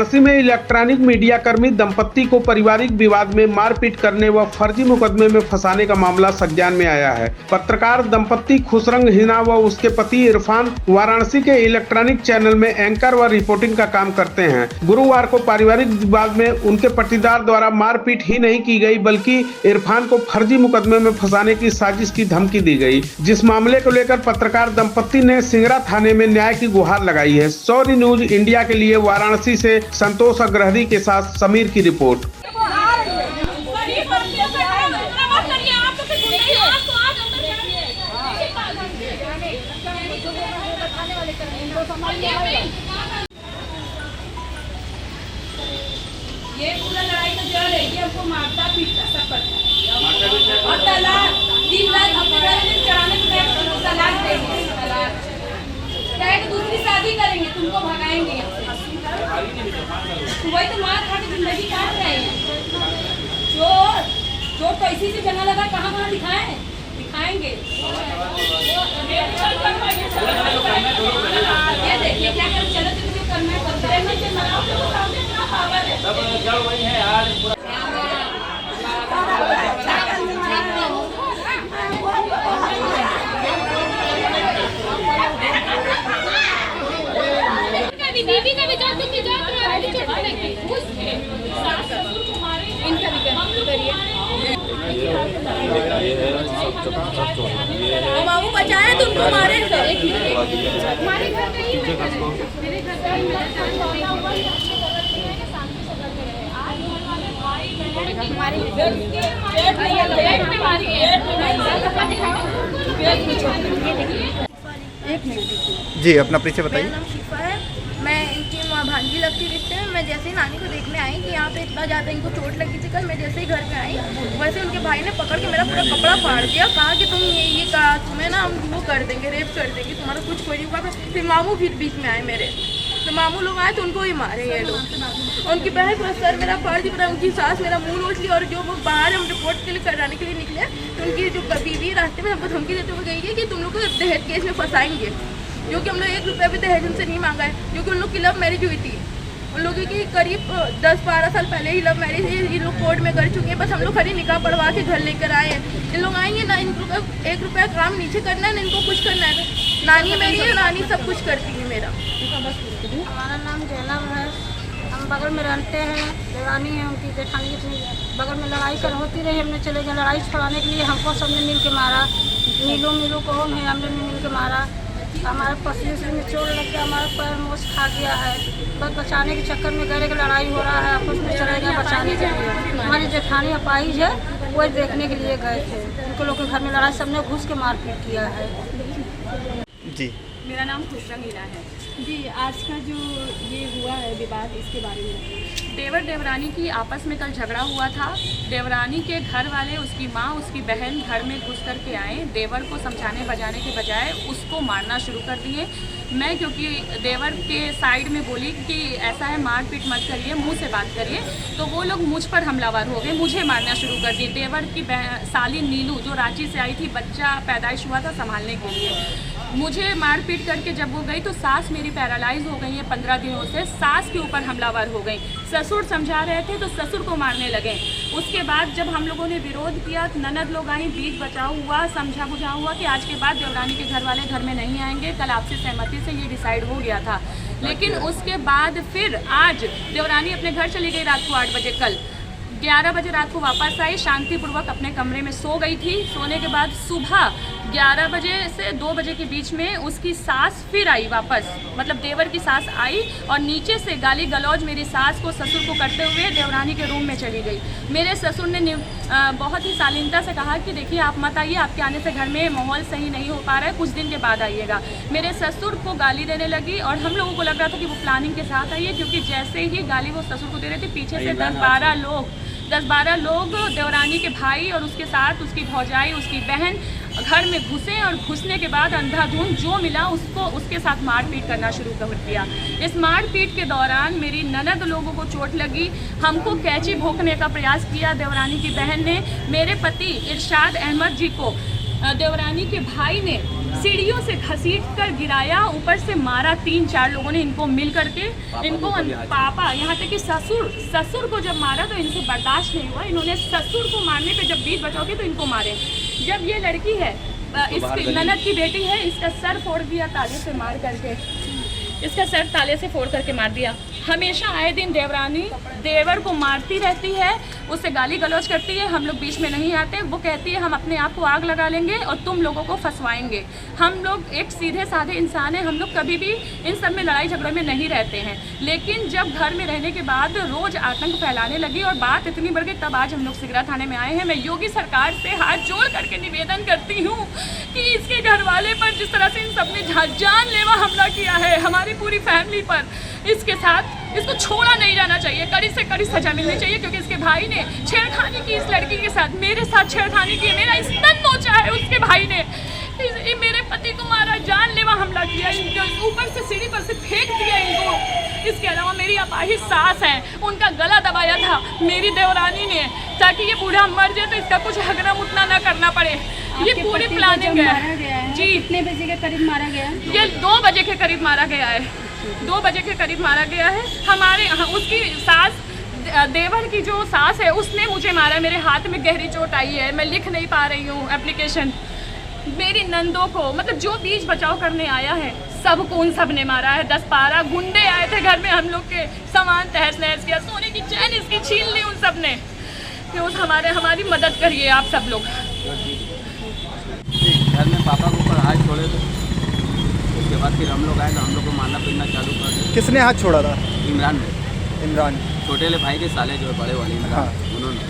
वाराणसी में electronic media कर्मी दंपत्ति को पारिवारिक विवाद में मारपीट करने व फर्जी मुकदमे में फंसाने का मामला संज्ञान में आया है। पत्रकार दंपत्ति खुशरंग हिना व उसके पति इरफान वाराणसी के इलेक्ट्रॉनिक चैनल में एंकर व रिपोर्टिंग का काम करते हैं। गुरुवार को पारिवारिक विवाद में उनके पटीदार द्वारा मारपीट ही नहीं की गई, बल्कि इरफान को फर्जी मुकदमे में फंसाने की साजिश की धमकी दी गई, जिस मामले को लेकर पत्रकार दंपत्ति ने सिंगरा थाने में न्याय की गुहार लगाई है। सौरी न्यूज इंडिया के लिए वाराणसी से संतोष अग्रहरी के साथ समीर की रिपोर्ट। ये पूरा लड़ाई का जड़ है, ये हमको मारता पीटता सब करता है। और तलाक 3 लाख अपने घर में चढ़ाने को तुमको तलाक देंगे, चाहे तो दूसरी शादी करेंगे, तुमको भगाएंगे। वही तो मार खा के जिंदगी काट रहे हैं। जो पैसे से जगह लगा कहाँ दिखाएंगे। ये देखिए क्या कर चलो तुमको करना मामू बचाए तुमको मारे जी, अपना परिचय बताइए। मेरा नाम शिफा है, मैं इनकी भांजी लगती रिश्ते में। मैं जैसे ही नानी को देखने आई कि यहाँ पे इतना ज़्यादा इनको चोट लगी थी, कल मैं जैसे ही घर पे आई वैसे उनके भाई ने पकड़ के मेरा पूरा कपड़ा फाड़ दिया, कहा कि तुम ये कहा तुम्हें ना हम वो कर देंगे, रेप कर देंगे, तुम्हारा कुछ कोई नहीं हुआ। फिर मामू फिर बीच में आए मेरे, तो मामू लोग आए तो उनको ही मारे ये लोग। उनकी बहन पूरा सर मेरा फाड़ दिया, उनकी सास मेरा मुँह नोच लिया। और जो वो बाहर हम रिपोर्ट के लिए कराने के लिए निकले तो उनकी जो बीवी रास्ते में हमको धमकी देते हुए गई है कि तुम लोग को दहेज केस में फंसाएंगे, जो कि हम लोग 1 रुपया भी दहेज उनसे नहीं मांगा है, जो कि उन लोग की लव मैरिज हुई थी। उन लोगों की करीब 10-12 साल पहले ही लव मैरिज ये लोग कोर्ट में कर चुके हैं। बस हम लोग खाली निकाह पढ़वा के घर लेकर आए हैं। इन लोग आएंगे ना, इनको 1 रुपया काम नीचे करना है ना इनको कुछ करना है। नानी मेरी है, नानी सब कुछ करती है मेरा। हमारा नाम जैनब है, हम बगल में रहते हैं। देवानी है उनकी जेठानी की, बगल में लड़ाई होती रही। हमने चले गए लड़ाई छुड़ाने के लिए, हमको सबने मिल के मारा। नीलू कौन है, हमने मिल के मारा। हमारे पसीने से में चोट लग गया, हमारा पैर मोच खा गया है। बस बचाने के चक्कर में गए कि लड़ाई हो रहा है, आपस में चले गए बचाने के लिए। हमारी जेठानी अपाहिज है, वो देखने के लिए गए थे। उनको लोग के घर में लड़ाई, सबने घुस के मारपीट किया है। जी, मेरा नाम खुशरंग हिना है। जी, आज का जो ये हुआ है विवाद, इसके बारे में देवर देवरानी की आपस में कल झगड़ा हुआ था। देवरानी के घर वाले, उसकी माँ, उसकी बहन घर में घुस कर के आए। देवर को समझाने बजाने के बजाय उसको मारना शुरू कर दिए। मैं क्योंकि देवर के साइड में बोली कि ऐसा है मार पीट मत करिए, मुंह से बात करिए, तो वो लोग मुझ पर हमलावर हो गए, मुझे मारना शुरू कर दिए। देवर की साली नीलू जो रांची से आई थी, बच्चा पैदाइश हुआ था संभालने के लिए, मुझे मारपीट करके जब वो गई तो सास मेरी पैरालाइज हो गई है 15 दिनों से। सास के ऊपर हमलावर हो गई। ससुर समझा रहे थे तो ससुर को मारने लगे। उसके बाद जब हम लोगों ने विरोध किया, ननद लोग आई, बीच बचाव हुआ, समझा बुझा हुआ कि आज के बाद देवरानी के घर वाले घर में नहीं आएंगे। कल आपसी सहमति से ये डिसाइड हो गया था। लेकिन उसके बाद फिर आज देवरानी अपने घर चली गई रात को 8 बजे। कल 11 बजे रात को वापस आई, शांतिपूर्वक अपने कमरे में सो गई थी। सोने के बाद सुबह 11 बजे से 2 बजे के बीच में उसकी सास फिर आई वापस, मतलब देवर की सास आई और नीचे से गाली गलौज मेरी सास को, ससुर को करते हुए देवरानी के रूम में चली गई। मेरे ससुर ने बहुत ही शालीनता से कहा कि देखिए आप मत आइए, आपके आने से घर में माहौल सही नहीं हो पा रहा है, कुछ दिन के बाद आइएगा। मेरे ससुर को गाली देने लगी और हम लोगों को लग रहा था कि वो प्लानिंग के साथ आई है, क्योंकि जैसे ही गाली वो ससुर को दे रहे थे, पीछे से 10-12 लोग देवरानी के भाई और उसके साथ उसकी भौजाई, उसकी बहन घर में घुसे और घुसने के बाद अंधाधुंध जो मिला उसको उसके साथ मारपीट करना शुरू कर दिया। इस मारपीट के दौरान मेरी ननद लोगों को चोट लगी, हमको कैंची भोंकने का प्रयास किया देवरानी की बहन ने। मेरे पति इरशाद अहमद जी को देवरानी के भाई ने सीढ़ियों से घसीट कर गिराया, ऊपर से मारा 3-4 लोगों ने इनको मिल करके। इनको पापा यहाँ तक कि ससुर को जब मारा तो इनसे बर्दाश्त नहीं हुआ, इन्होंने ससुर को मारने पे जब 20 बचाओगे तो इनको मारे। जब ये लड़की है, इसकी ननद की बेटी है, इसका सर फोड़ दिया ताले से मार करके, इसका सर ताले से फोड़ करके मार दिया। हमेशा आए दिन देवरानी देवर को मारती रहती है, उससे गाली गलौज करती है, हम लोग बीच में नहीं आते। वो कहती है हम अपने आप को आग लगा लेंगे और तुम लोगों को फंसवाएंगे। हम लोग एक सीधे साधे इंसान हैं, हम लोग कभी भी इन सब में लड़ाई झगड़े में नहीं रहते हैं। लेकिन जब घर में रहने के बाद रोज़ आतंक फैलाने लगी और बात इतनी बढ़ गई, तब आज हम लोग सिगरा थाने में आए हैं। मैं योगी सरकार से हाथ जोड़ करके निवेदन करती हूँ कि इसके घर वाले पर जिस तरह से इन सब ने जानलेवा हमला किया है हमारी पूरी फैमिली पर, इसके साथ इसको छोड़ा नहीं जाना चाहिए, कड़ी से कड़ी सजा मिलनी चाहिए। क्योंकि इसके भाई ने छेड़खानी की इस लड़की के साथ, मेरे साथ छेड़खानी की, मेरा स्तन नोचा है उसके भाई ने, मेरे पति को मारा, जानलेवा हमला किया, इनके ऊपर से सीढ़ी पर से फेंक दिया इनको। इसके अलावा मेरी अपाहिज सास हैं, उनका गला दबाया था मेरी देवरानी ने, ताकि ये बूढ़ा मर जाए तो इसका कुछ हगना मुतना ना करना पड़े। ये पूरी प्लानिंग है जी। कितने बजे के करीब मारा गया? ये 2 बजे के करीब मारा गया है, 2 बजे के करीब मारा गया है। हमारे उसकी सास, देवर की जो सास है, उसने मुझे मारा, मेरे हाथ में गहरी चोट आई है, मैं लिख नहीं पा रही हूँ एप्लीकेशन। मेरी नंदों को, मतलब जो बीच बचाव करने आया है सबको उन सब ने मारा है। 10-12 गुंडे आए थे घर में, हम लोग के सामान तहस नहस किया, सोने की चैन इसकी छीन ली उन सब ने। तो हमारी मदद करिए आप सब लोग। घर में पापा के ऊपर हाथ छोड़े थे, उसके बाद फिर हम लोग आए तो हम लोग को मारना पीटना चालू कर दिया। किसने हाथ छोड़ा था? इमरान छोटे ले भाई के साले जो बड़े वाले इमरान, उन्होंने।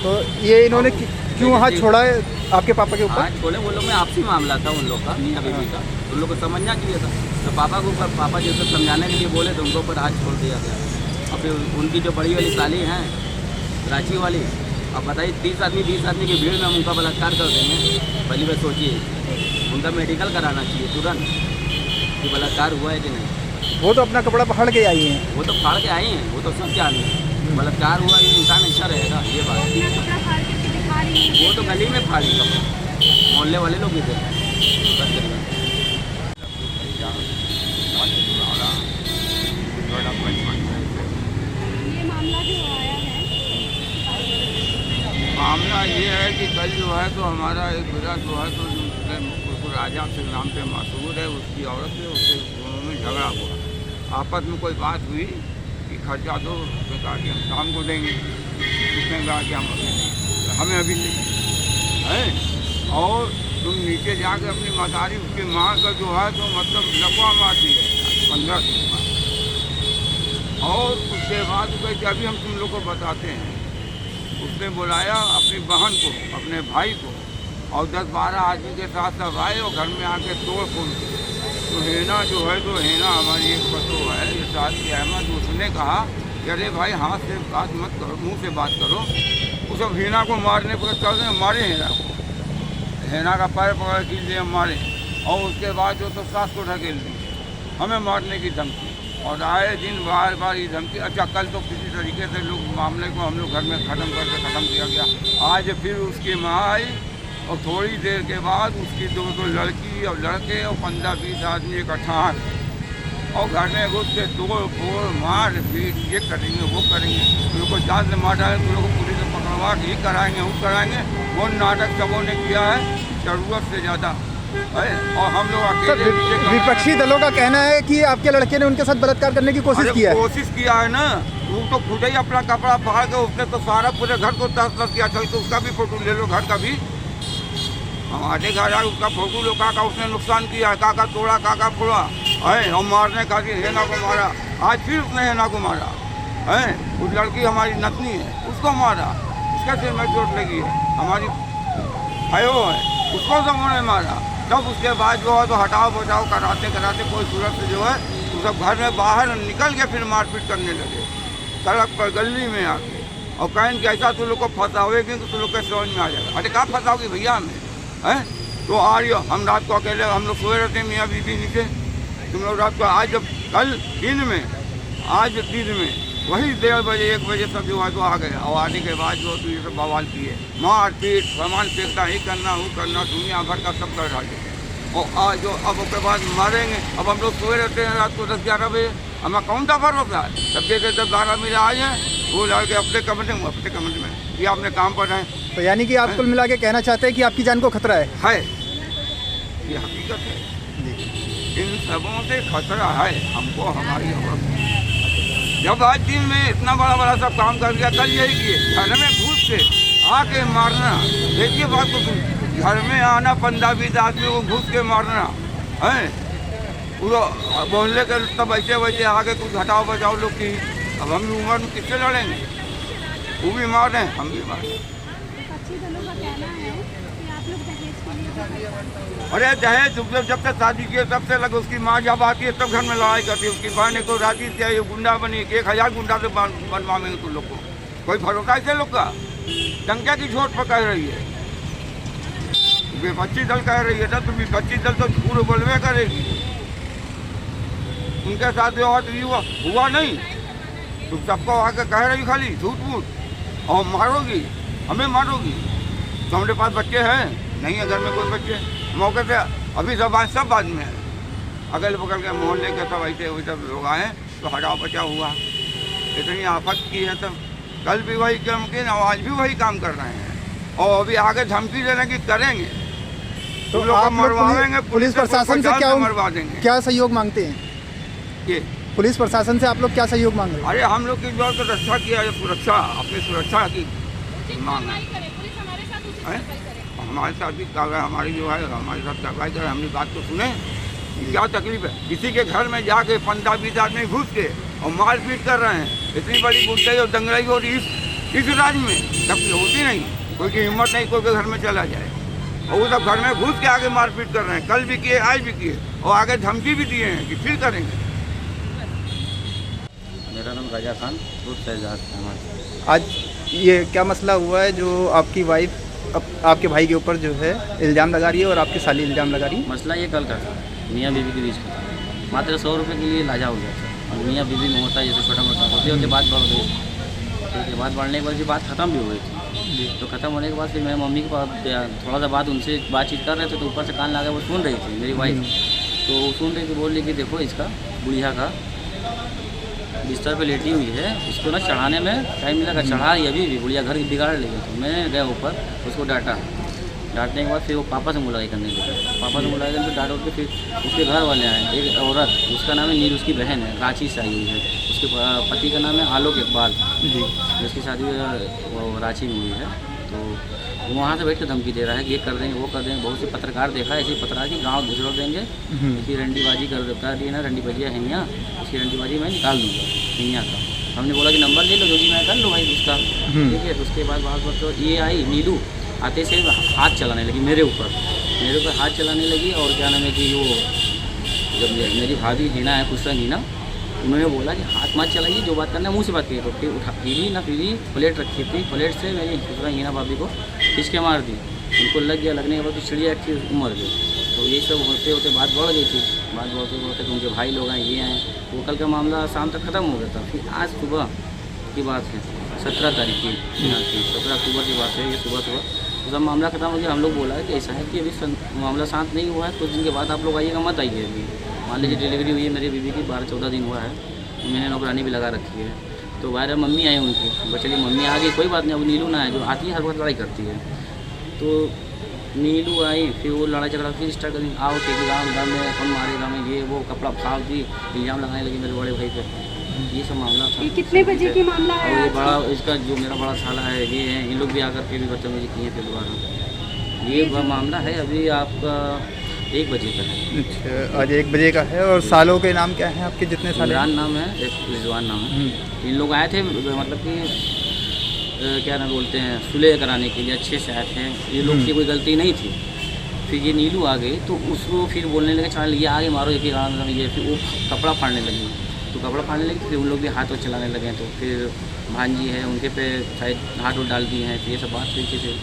तो ये इन्होंने क्यों हाथ छोड़ा है आपके पापा के ऊपर? हाथ छोड़े वो लोग में आपसी मामला था उन लोग का, मियां बीवी का, उन लोग को समझना चाहिए था। तो पापा के ऊपर, पापा जैसे समझाने के लिए बोले तो उनके ऊपर हाथ छोड़ दिया गया। और फिर उनकी जो बड़ी वाली साली हैं रांची वाली, अब बताइए 30 आदमी 20 आदमी की भीड़ में हम उनका बलात्कार कर देंगे। पहली बार सोचिए, उनका मेडिकल कराना चाहिए तुरंत कि बलात्कार हुआ है कि नहीं। वो तो अपना कपड़ा फाड़ के आई हैं। वो तो फाड़ के आई हैं, वो तो सब जानते हैं। बलात्कार हुआ ये इंसान ऐसा रहेगा, ये बात। वो तो गली में फाड़ी कपड़ा, मोहल्ले वाले लोग भी थे। मामला ये है कि कल जो है तो हमारा एक बेटा जो है तो राजा से नाम पे मशहूर है, उसकी औरत से उससे दोनों में झगड़ा हुआ। आपस में कोई बात हुई कि खर्चा दो, उसने कहा कि हम शाम को देंगे, उसने कहा कि हमें अभी है, और तुम नीचे जाकर अपनी मतारी उसकी माँ का जो है तो मतलब लकवा मारती है 15 दिन। और उसके बाद कहते अभी हम तुम लोग को बताते हैं। उसने बुलाया अपनी बहन को, अपने भाई को, और 10-12 आदमी के साथ सब आए और घर में आके तोड़ फोड़। तो हेना जो है तो हेना हमारी एक पतो है, ये साथी अहमद, उसने कहा कि अरे भाई हाथ से बात मत करो, मुंह से बात करो। उस सब हेना को मारने पर चल रहे, मारे हेना को, हेना का पैर पकड़ खींच दिया, मारे। और उसके बाद जो तो सास को ढकेल दी, हमें मारने की धमकी। और आए दिन बार बार ये धमकी। अच्छा कल तो किसी तरीके से लोग मामले को हम लोग घर में ख़त्म किया गया। आज फिर उसकी माँ आई और थोड़ी देर के बाद उसकी दो लड़की और लड़के और 15-20 आदमी इकट्ठा और घर में घुस के तोड़ फोड़ मार पीट, ये करेंगे वो करेंगे, उन लोग को जान से मार डालेंगे, उन लोग को पुलिस से पकड़वा के ये कराएंगे वो कराएंगे। वो नाटक सबों ने किया है ज़रूरत से ज़्यादा। और हम लोग अकेले विपक्षी दलों का कहना है कि आपके लड़के ने उनके साथ बलात्कार करने की कोशिश किया है। कोशिश किया है ना, वो तो खुद ही अपना कपड़ा फाड़ के उसने तो सारा पूरे घर को तहस-नहस किया। चल तो उसका भी फोटो ले लो, घर का भी हमारे घर आए, उसका फोटो लो, काका उसने नुकसान किया है, काका तोड़ा, काका फोड़ा है। और मारने का हेना को मारा, आज फिर उसने हेना को मारा है। उस लड़की हमारी नतनी है, उसको मारा, उसके सिर में चोट लगी है, हमारी भयो है, उसको सबों ने मारा। तब उसके बाद जो है तो हटाओ बचाओ कराते कोई सूरत से जो है तो सब घर में बाहर निकल के फिर मारपीट करने लगे सड़क पर, गली में आके। और कहें कि ऐसा तुम लोग को फंसाओगे तो तुम लोग के समझ में आ जाएगा। अरे कहाँ फंसाओगे भैया हमें, हैं? तो आ रही हो, हम रात को अकेले हम लोग सोए रहते मियाँ बीबी नीचे, तुम लोग रात को, आज जब कल दिन में, आज दिन में वही 1:30 बजे 1 बजे सब जो है तो आ गए। और आने के बाद जो तो ये सब बवाल किए, मार पीट, सामान फेंकना, ये करना वो करना, दुनिया भर का सब कर डाले। और आज जो अब उसके बाद मारेंगे। अब हम लोग सोए रहते हैं रात को 10-11 बजे, हमें कौन सा भरोसा है। तब देखे जब 12 बजे आए हैं, वो लड़के अपने कमरे में ये अपने काम पर हैं। तो यानी कि आप कुल मिला के कहना चाहते हैं कि आपकी जान को खतरा है? ये हकीकत है। इन सबों से खतरा है हमको, हमारी अवस्था। जब आज दिन में इतना बड़ा सब काम कर दिया, कल यही किए घर में घुस के आके मारना। देखिए बात को सुन, घर में आना 15-20 आदमी को घुस के मारना है। पूरा बोलने के तब वैसे आगे कुछ घटाओ बचाओ लोग की। अब हम उम्र में किससे लड़ेंगे? वो भी मार रहे हैं, हम भी मार रहे हैं। अरे दहेज जब तक शादी किए तब से लगे, उसकी माँ जब आती है तब घर में लड़ाई करती है। उसकी बहन को राजी से ये गुंडा बनी, 1000 गुंडा से बनवाएंगे तुम लोग को। कोई भरोसा ऐसे लोग का? टंकिया की झोट पर कह रही है, विपक्षी दल कह रही है ना, तो विपक्षी दल तो पूरे बोलवे करेगी। उनके साथ हुआ नहीं, तुम सबको आके कह रही खाली झूठ मूठ और मारोगी, हमें मारोगी। तो हमारे पास बच्चे हैं नहीं है, घर में कोई बच्चे मौके पे अभी सब बाद में है। अगल बगल के मोहल्ले के सब ऐसे वैसे लोग आए तो हटाओ बचाव हुआ। इतनी आफत की है, तब कल भी वही काम किए, आज भी वही काम कर रहे हैं और अभी आगे धमकी देने की करेंगे। तो लोग आप मरवाएंगे, पुलिस प्रशासन से मरवा देंगे। क्या सहयोग मांगते हैं? ये पुलिस प्रशासन से आप लोग क्या सहयोग मांग रहे हैं? अरे हम लोग की जो तो रक्षा किया है, सुरक्षा, अपनी सुरक्षा की मांग है। हमारे साथ भी कार्रवाई, हमारी जो है हमारे साथ कार्रवाई करें। हमने बात तो सुने, क्या तकलीफ है। किसी के घर में जाके 15-20 आदमी घुस के और मारपीट कर रहे हैं। इतनी बड़ी गुंडाई और दंगलाई और इस राज्य में तब होती नहीं, कोई की हिम्मत नहीं कोई के घर में चला जाए। और वो सब घर में घुस के आगे मारपीट कर रहे हैं। कल भी किए, आज भी किए और आगे धमकी भी दिए हैं कि फिर करेंगे। मेरा नाम राजा खान शहजाद। आज ये क्या मसला हुआ है जो आपकी वाइफ आपके भाई के ऊपर जो है इल्ज़ाम लगा रही है और आपकी साली इल्ज़ाम लगा रही है? मसला ये कल का था, मियाँ बीवी के बीच का था। मात्र 100 रुपये के लिए लाजा हो गया था और मियाँ बीवी में होता है जैसे छोटा मोटा होते बात बढ़ गई। ठीक है, बात बढ़ने के बाद बात ख़त्म भी हो गई थी। तो ख़त्म होने के बाद फिर मेरी मम्मी के पास थोड़ा सा बात उनसे बातचीत कर रहे थे, तो ऊपर से कान लगा वो सुन रही थी मेरी वाइफ। तो वो सुन रही थी, बोल रही कि देखो इसका बुढ़िया का बिस्तर पे लेटी हुई है, इसको ना चढ़ाने में टाइम लगा, चढ़ा रही अभी भी बुढ़िया घर बिगाड़ लेगी। तो मैं गया ऊपर, उसको डांटने के बाद फिर वो पापा से मुलाकात करने लगे। पापा से मुलाकात करके डांट के फिर उसके घर वाले आए। एक औरत, उसका नाम है नील, उसकी बहन है, रांची से आई हुई है। उसके पति का नाम है आलोक इकबाल जी, जिसकी शादी वो रांची में हुई है। तो वो वहाँ से बैठ कर धमकी दे रहा है कि ये कर देंगे, वो कर देंगे। बहुत से पत्रकार देखा है, ऐसे पत्रकार की गाँव घुसड़ देंगे, इसकी रंडीबाजी कर दी ना, रंडीबाजियाँ हैं यहाँ, इसकी रंडीबाजी मैं निकाल दूँगा हिंया का। हमने बोला कि नंबर ले लो, जो भी मैं कर लो भाई उसका। ठीक है, तो उसके बाद तो ये आई नीलू, आते से हाथ चलाने लगी मेरे ऊपर हाथ चलाने लगी। और क्या नाम है कि वो जब मेरी भाभी हीना है, खुशरा हीना, उन्होंने बोला कि हाथ मत चलाइए, जो बात करना है मुँह से बात करिए। तो फिर उठा पीली प्लेट रखी थी, प्लेट से मेरी खुशरा हीना भाभी को खींच मार दी। उनको लग गया, लगने के बाद तो चिड़िया थी, मर गई। तो ये सब होते होते बात बढ़ गई थी। बात बढ़ते तो उनके भाई लोग आए, ये आए। वो कल का मामला शाम तक ख़त्म हो गया था। फिर आज सुबह की बात है, 17 तारीख की 17 अक्टूबर की बात है। ये सुबह तो जब मामला ख़त्म हो गया, हम लोग बोला है कि ऐसा है कि अभी मामला शांत नहीं हुआ है, कुछ दिन के बाद आप लोग आइएगा, मत आइए। अभी मान लीजिए डिलीवरी हुई है मेरी बीवी की, 12-14 दिन हुआ है, मैंने नौकरानी भी लगा रखी है। तो बाहर मम्मी आई उनकी, बचली मम्मी आ गई, कोई बात नहीं। अब नीलू ना है, जो आती है हर वक्त लड़ाई करती है। तो नीलू आई, फिर वो लड़ाई झगड़ा फिर स्टार्ट करेंगे, आओ कि गाँव में कौन मारेगा, मैं ये वो कपड़ा फाड़ दी, इल्ज़ाम लगाने लगी मेरे बड़े भाई पे। ये सब मामला था। ये कितने बजे की मामला है? और ये बड़ा इसका जो मेरा बड़ा साला है, ये है, इन लोग भी आकर के भी बदतमीजी किए हैं फिर दोबारा। ये मामला है अभी आपका 1 बजे का है। अच्छा, आज 1 बजे का है। और सालों के नाम क्या हैं आपके? जितने साल? इमरान नाम है, एक रिजवान नाम है। इन लोग आए थे, मतलब कि क्या नाम बोलते हैं, सुलह कराने के लिए अच्छे से आए थे। ये लोग की कोई गलती नहीं थी। फिर ये नीलू आ गई तो उसको फिर बोलने लगे, चल ये आगे मारो, ये फिर वो कपड़ा फाड़ने लगी। तो कपड़ा फाड़ने लगी, फिर उन लोग भी हाथ चलाने लगे। तो फिर भांजी है, उनके पे शायद हाथ डाल दिए हैं। तो ये सब बात हुई थी फिर।